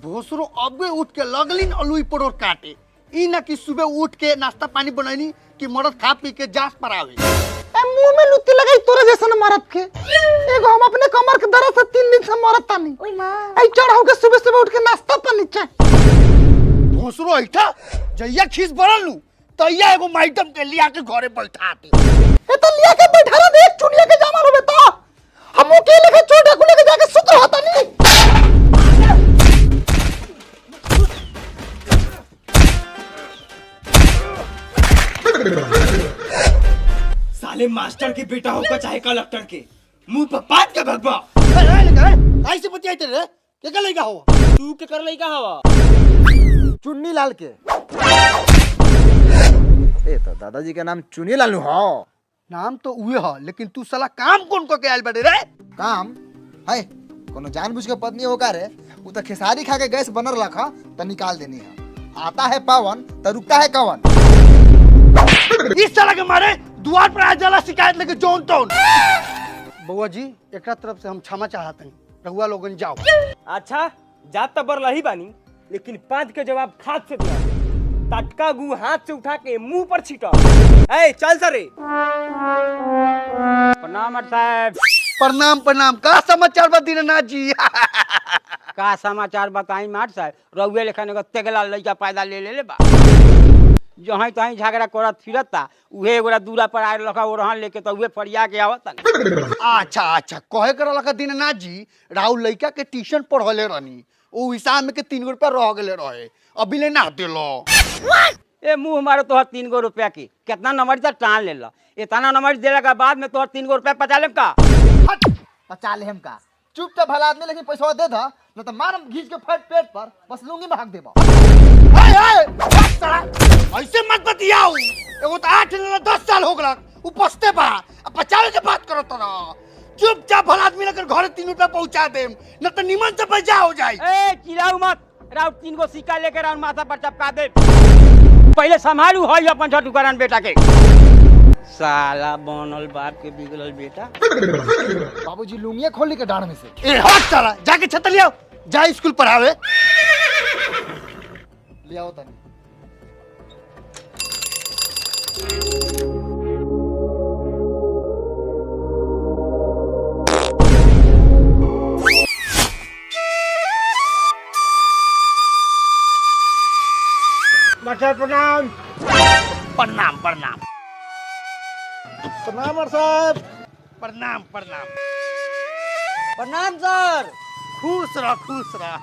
भोसरो अबे उठ के लगलिन अलुई परोर काटे। ई ना कि सुबह उठ के नाश्ता पानी बनैनी कि मरद खा पी के जास पर आवे। मुंह में लुत्ती लगाई तोरे जैसन मरद के। एगो हम अपने कमर के दर्द से 3 दिन से मरद तानी। आई चढ़ाऊ के सुबह सुबह उठ के नाश्ता पानी चाहे। भोसरो ऐठा जइया खीस बरल लू तइया एगो माइटम के लिया के घरे बैठाते। ए तो लिया के बैठारा देख चुनिया के जामा रोबे तो हम के लेके छोटा को लेके जाके सुत रहता नहीं। साले मास्टर के बेटा होगा चाहे कलेक्टर के मुंह पर बात के भगवा। ऐसे बतियाई तेरे के का लइका हो तू के कर लइका हवा चुन्नी लाल के। ए तो दादाजी का नाम चुन्नी लालू हो। नाम तो उहे ह लेकिन तू साला काम कौन को के आइल बाड़े रे? काम है कोनो जानबूझ के पत्नी होका रे। उ त खेसारी खा के गैस बनर रखा त निकाल देनी है। आता है पावन त रुकता है कवन। इस साला के मारे द्वार पर आ जाला शिकायत लेके जोन तोन। बउआ जी एकरा तरफ से हम क्षमा चाहतनी। रहुआ लोगन जाओ। अच्छा जात त बर लही बानी लेकिन 5 के जवाब खाद से दिया। टटका गु हाथ से उठा के मुंह पर छिटा। ए चल सरे। प्रणाम साहब। प्रणाम प्रणाम। का समाचार बा दीनानाथ जी? का समाचार बताई मार साहब रउए लेखन एगो तेगला लइका पैदा ले बा। जहीं तहीं झगड़ा करत फिरता उहे एगोरा दूरा पर आए लखा ओरहन लेके त उहे फरिया के आवत। अच्छा अच्छा कहे कर लखा दीनानाथ जी राहुल लइका के ट्यूशन पढ़ले रहनी ओ हिसाब में के 3 रुपया रह गेले रहे अभी ले ना देलो। ए मुंह मारो तोहर 3 गो रुपया की कितना नंबर त टान ले ला। इतना नंबर देला के बाद में तोहर 3 गो रुपया पचा लेम का? पचा ले हम का चुप तो भला आदमी लेकिन पैसा दे दा न त मारम घीच के फट पेट पर बस लूंगी में हक देबा। ऐसे मत बतियाओ। एगो तो 8 न 10 साल हो गलक उ पछते बा अब बचावे के बात करत रह। चुपचाप भला आदमी लेकर घरे 3 रुपया पहुंचा देम न त निमन से बजा हो जाई। ए चिल्लाऊ मत राउ 3 गो सिक्का लेके राउन माथा पर चपका दे। पहले संभालू हई अपन छोटू करन बेटा के। साला बनल बाप के बिगड़ल बेटा। बाबूजी लूंगी खोली के डांड में से। ए हट साला जाके छत ले आओ जा स्कूल पढ़ावे। ले आओ तनी। मास्टर प्रणाम। प्रणाम प्रणाम प्रणाम साहब। प्रणाम प्रणाम। प्रणाम सर। खुश रह खुश रह।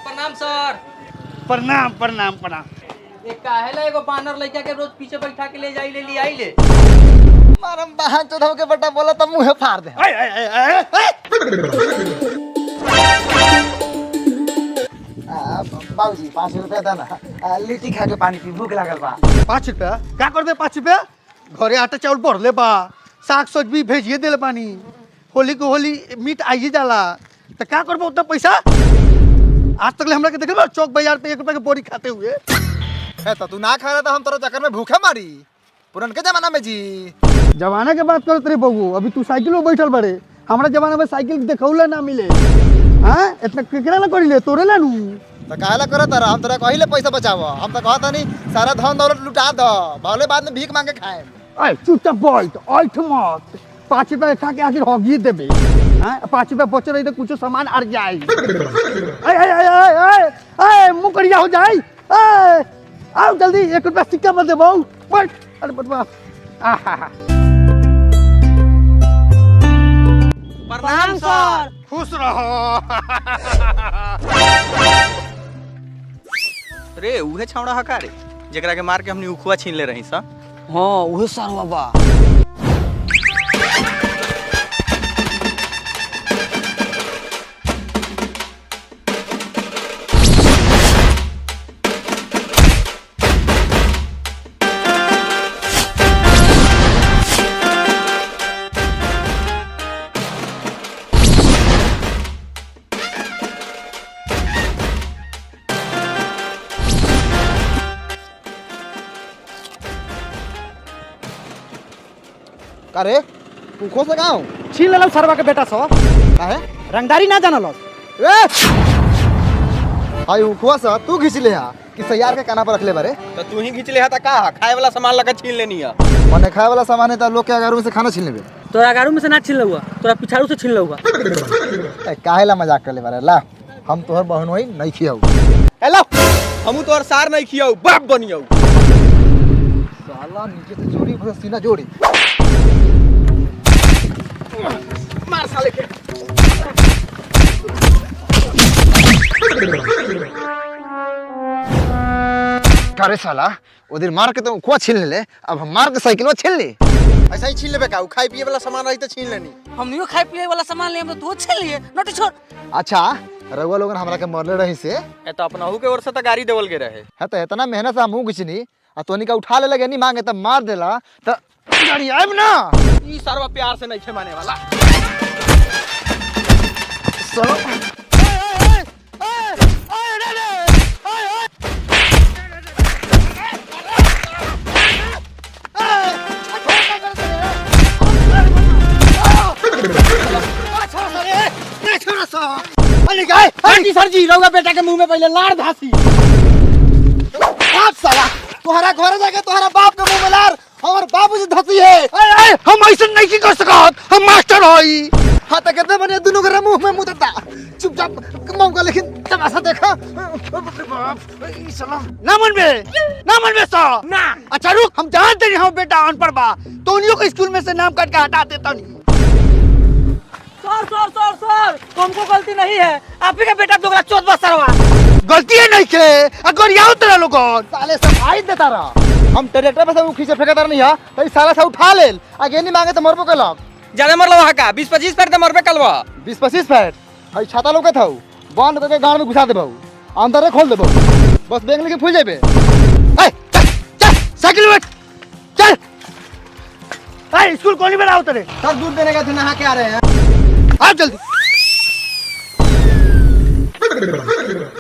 प्रणाम सर। प्रणाम प्रणाम प्रणाम। एक काहेला एगो बानर लइका के रोज पीछे बैठा के ले जाई ले ली आई ले। मारम बहन चोदव के बेटा बोला त मुंह फाड़ दे। बाबूजी 5 रुपया देना लिट्टी खा के पानी पी भूख लागल बा। 5 रुपया क्या करबे? 5 रुपया घरे आटा चावल भरले बा साग सब्जी भेजिए देले पानी होली को होली मीट आइए जाला तो क्या करबो उतना पैसा? आज तक ले हमरा के देखल चौक बाजार पे 1 रुपया के बोरी खाते हुए। ए त तू ना खा रहा त हम तोरा चक्कर में भूखे मारी। पुरन के जमाना में जी जमाना के बात करत रे बबू अभी तू साइकिल में बैठल बड़े। हमरा जमाना में साइकिल देखौला ना मिले। हां इतना केकरा ला करिले तोरे ला नु त काहेला करत रहा हम तोरा कहिले पैसा बचाव हम त कहत नहीं सारा धन दौलत लुटा द भले बाद में भीख मांगे खाए। ए चुपचाप बैठ ऐठ मत। 5 रुपया खा के आखिर होगी देबे। हां 5 रुपया बच रही तो कुछ सामान अड़ जाए। ए मुकरिया हो जाए। ए आओ जल्दी 1 रुपया सिक्का मत देबो बैठ। अरे बदमाश। आहा प्रणाम सर। खुश रहो। रे उहे छौड़ा हका रे जेकरा के मार के हमनी उखुआ छीन ले रही सा। हां उहे सरवा बा। अरे तू खोस लगाओ छीन लेलो सरवा के बेटा सो काहे रंगदारी ना जानलो आई हुआ सा तू खींच ले हा कि सैयार के काना पर रख ले बारे। तो तू ही खींच ले हा, का खाए वाला सामान लगा छीन लेनी है। मने खाए वाला सामान है तो लोग के अगारू में से खाना छीन लेबे। तोरा गारू में से ना छीन लहुआ, तोरा पिछाड़ू से छीन लहुआ। काहेला मजाक कर ले बारे। ला हम तोहर बहन होई नहीं खियाऊ। हेलो, हमू तोर सार नहीं खियाऊ, बाप बनियाऊ। साला नीचे से जोड़ी ऊपर से सीना जोड़ी। मार साले के। करे साला उधर मार के तो खुआ छीन ले, अब हम मार के साइकिल में छीन ले। ऐसा ही छीन लेबे का? खाए पिए वाला सामान रही तो छीन लेनी। हमनियो खाए पिए वाला सामान ले हम तो तू छीन लिए, नोटी छोड़। अच्छा रउआ लोगन हमरा के मरले रही से ए तो अपना हु के ओर से तो गाड़ी देवल के रहे। है तो इतना मेहनत से हम घिचनी आ तोनी का उठा ले लगे नहीं मांगे तब मार देला तो गाड़ी आइब ना। ई सरवा प्यार से नहीं खे माने वाला। सर जी रउआ बेटा के मुंह में पहले लार धासी। बाप साला तोहरा घर जाके तोहरा बाप के मुंह में लार हमर बाबूजी धसी है। हम ऐसा नहीं कर सकत, हम मास्टर हई। हां त कहते बने दोनों के मुंह में मुंह देता चुपचाप मौका लेकिन तमाशा देखा। ना मन में सो ना। अच्छा रुक, हम जानते नहीं हम बेटा अनपढ़ बा तो उन्हीं को स्कूल में से नाम काट के हटा देता नहीं। सर तुमको गलती नहीं है, आप ही का बेटा दोगला चोट बस सरवा। गलती है नहीं के अगर याओ तेरा लोग साले सब आई देता रहा। हम ट्रैक्टर पे से खींचे फेंकता नहीं है तो ई साला से उठा लेल आगे नहीं मांगे तो मरबो केलक। ज्यादा मरलो वहां का 20-25 पैर तो मरबे कलवा। 20-25 फीट हई छाता लोग था बंद करके गांव में घुसा देबो, अंदर खोल देबो, बस बैंक लेके फूल जाबे। चल साइकिल में चल। स्कूल कौन बनाओ तेरे? सब दूध देने का थे नहा के आ रहे हैं। आ जल्दी।